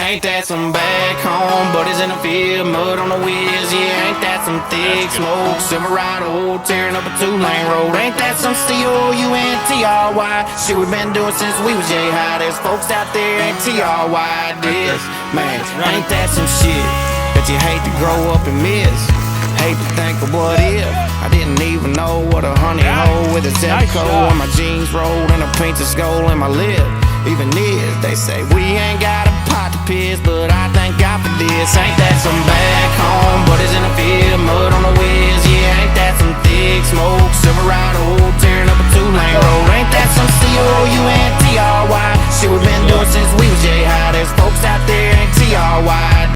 Ain't that some back home, buddies in the field, mud on the wheels, yeah. Ain't that some thick smoke, Silverado tearing up a 2-lane road. Ain't that some C-O-U-N-T-R-Y, shit we been doing since we was J-High. There's folks out there ain't T-R-Y this, man. Ain't that some shit that you hate to grow up and miss? Hate to think of what if I didn't even know what a honey hole with a zip code on my jeans rolled and a painted skull in my lip. Even this, they say we ain't got a pot to piss, but I thank God for this. Ain't that some back home, buddies in the field, mud